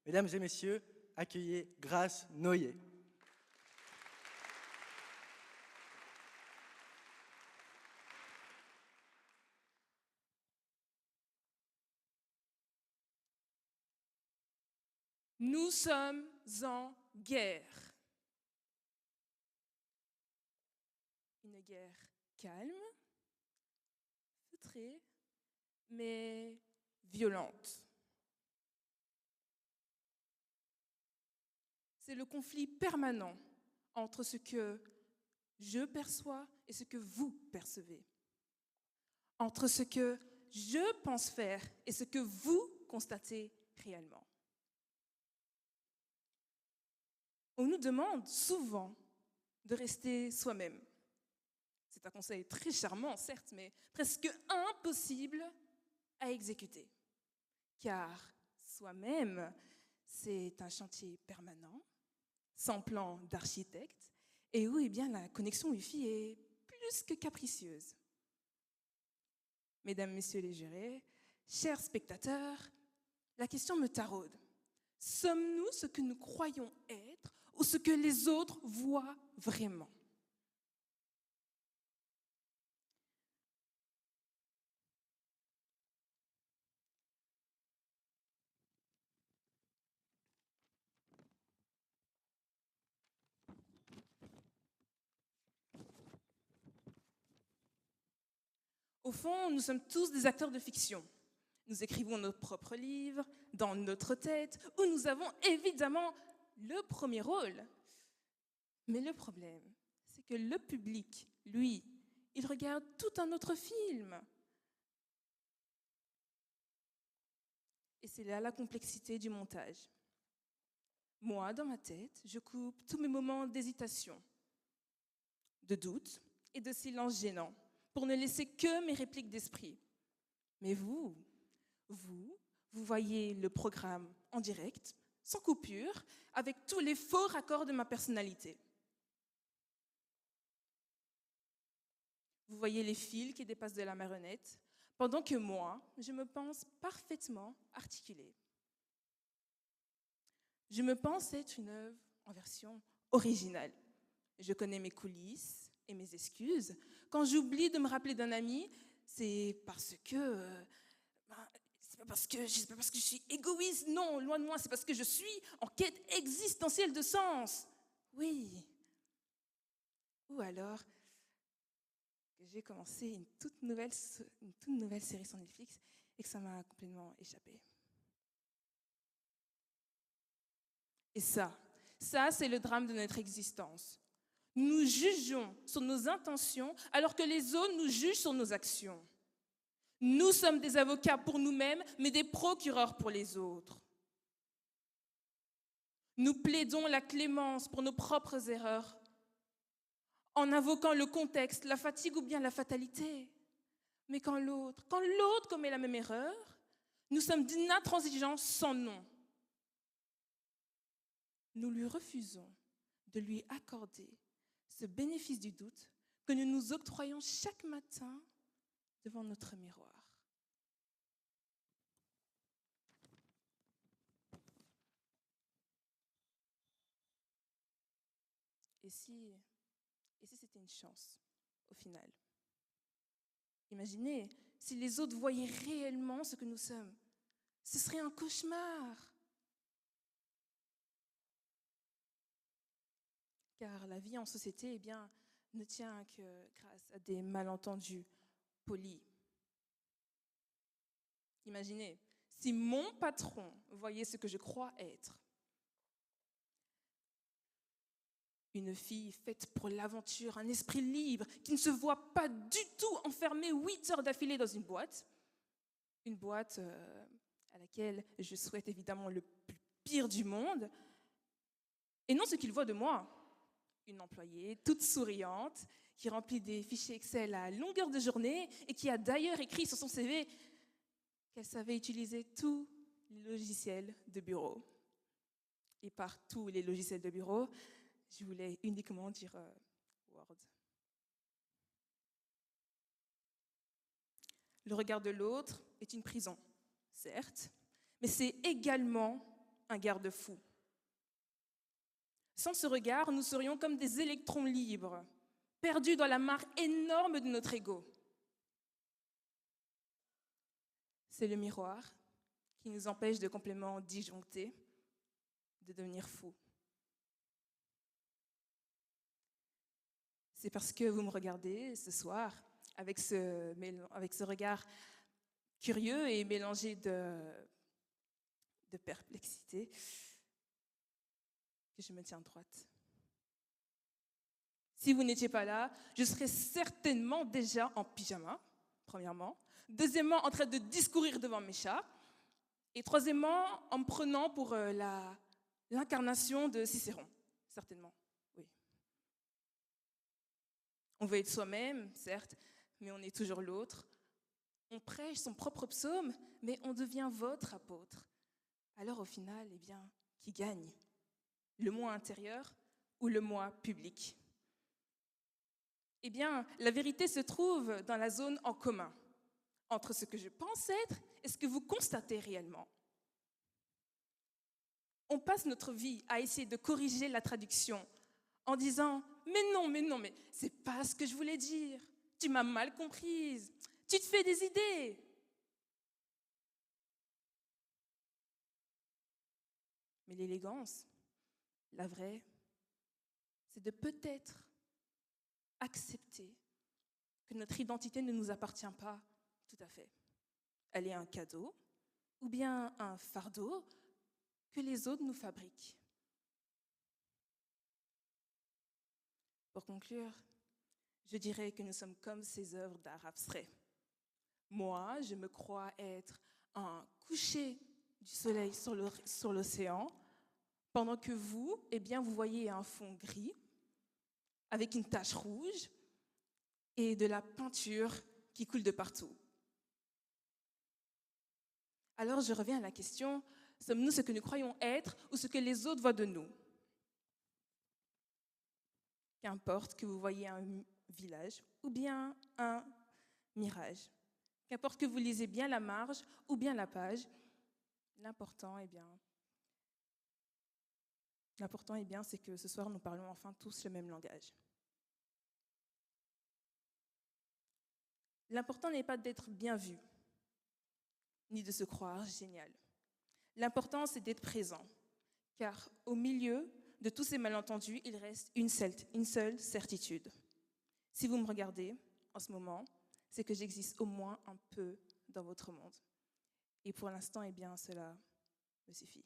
Mesdames et messieurs, accueillez Grace Noyer. Nous sommes en guerre. Une guerre calme, feutrée, mais violente. C'est le conflit permanent entre ce que je perçois et ce que vous percevez. Entre ce que je pense faire et ce que vous constatez réellement. On nous demande souvent de rester soi-même. C'est un conseil très charmant, certes, mais presque impossible à exécuter. Car soi-même, c'est un chantier permanent, sans plan d'architecte, et où bien, la connexion Wi-Fi est plus que capricieuse. Mesdames, Messieurs les jurés, chers spectateurs, la question me taraude. Sommes-nous ce que nous croyons être ou ce que les autres voient vraiment ? Au fond, nous sommes tous des acteurs de fiction. Nous écrivons nos propres livres, dans notre tête, où nous avons évidemment le premier rôle. Mais le problème, c'est que le public, lui, il regarde tout un autre film. Et c'est là la complexité du montage. Moi, dans ma tête, je coupe tous mes moments d'hésitation, de doute et de silence gênant, pour ne laisser que mes répliques d'esprit. Mais vous voyez le programme en direct, sans coupure, avec tous les faux raccords de ma personnalité. Vous voyez les fils qui dépassent de la marionnette, pendant que moi, je me pense parfaitement articulée. Je me pense être une œuvre en version originale. Je connais mes coulisses et mes excuses. Quand j'oublie de me rappeler d'un ami, c'est parce que... c'est pas parce que je suis égoïste, non, loin de moi, c'est parce que je suis en quête existentielle de sens. Oui. Ou alors que j'ai commencé une toute nouvelle série sur Netflix et que ça m'a complètement échappé. Et ça, c'est le drame de notre existence. Nous jugeons sur nos intentions alors que les autres nous jugent sur nos actions. Nous sommes des avocats pour nous-mêmes, mais des procureurs pour les autres. Nous plaidons la clémence pour nos propres erreurs, en invoquant le contexte, la fatigue ou bien la fatalité. Mais quand l'autre commet la même erreur, nous sommes d'une intransigeance sans nom. Nous lui refusons de lui accorder ce bénéfice du doute que nous nous octroyons chaque matin devant notre miroir. Et si c'était une chance, au final? Imaginez si les autres voyaient réellement ce que nous sommes. Ce serait un cauchemar. Car la vie en société, ne tient que grâce à des malentendus polis. Imaginez si mon patron voyait ce que je crois être. Une fille faite pour l'aventure, un esprit libre, qui ne se voit pas du tout enfermée 8 heures d'affilée dans une boîte. Une boîte à laquelle je souhaite évidemment le plus pire du monde. Et non ce qu'il voit de moi. Une employée toute souriante, qui remplit des fichiers Excel à longueur de journée et qui a d'ailleurs écrit sur son CV qu'elle savait utiliser tous les logiciels de bureau. Et par tous les logiciels de bureau, je voulais uniquement dire Word. Le regard de l'autre est une prison, certes, mais c'est également un garde-fou. Sans ce regard, nous serions comme des électrons libres, perdus dans la mare énorme de notre ego. C'est le miroir qui nous empêche de complètement disjoncter, de devenir fous. C'est parce que vous me regardez ce soir avec ce regard curieux et mélangé de perplexité que je me tiens droite. Si vous n'étiez pas là, je serais certainement déjà en pyjama, premièrement. Deuxièmement, en train de discourir devant mes chats. Et troisièmement, en me prenant pour l'incarnation de Cicéron, certainement, oui. On veut être soi-même, certes, mais on est toujours l'autre. On prêche son propre psaume, mais on devient votre apôtre. Alors au final, eh bien, qui gagne? Le moi intérieur ou le moi public? Eh bien, la vérité se trouve dans la zone en commun, entre ce que je pense être et ce que vous constatez réellement. On passe notre vie à essayer de corriger la traduction en disant « mais c'est pas ce que je voulais dire, tu m'as mal comprise, tu te fais des idées ». Mais l'élégance, la vraie, c'est de peut-être accepter que notre identité ne nous appartient pas tout à fait. Elle est un cadeau ou bien un fardeau que les autres nous fabriquent. Pour conclure, je dirais que nous sommes comme ces œuvres d'art abstrait. Moi, je me crois être un coucher du soleil sur l'océan, pendant que vous, eh bien, vous voyez un fond gris avec une tache rouge et de la peinture qui coule de partout. Alors je reviens à la question, sommes-nous ce que nous croyons être ou ce que les autres voient de nous? Qu'importe que vous voyez un village ou bien un mirage, qu'importe que vous lisez bien la marge ou bien la page, l'important, eh bien, c'est que ce soir, nous parlons enfin tous le même langage. L'important n'est pas d'être bien vu, ni de se croire génial. L'important, c'est d'être présent, car au milieu de tous ces malentendus, il reste une seule certitude. Si vous me regardez en ce moment, c'est que j'existe au moins un peu dans votre monde. Et pour l'instant, eh bien, cela me suffit.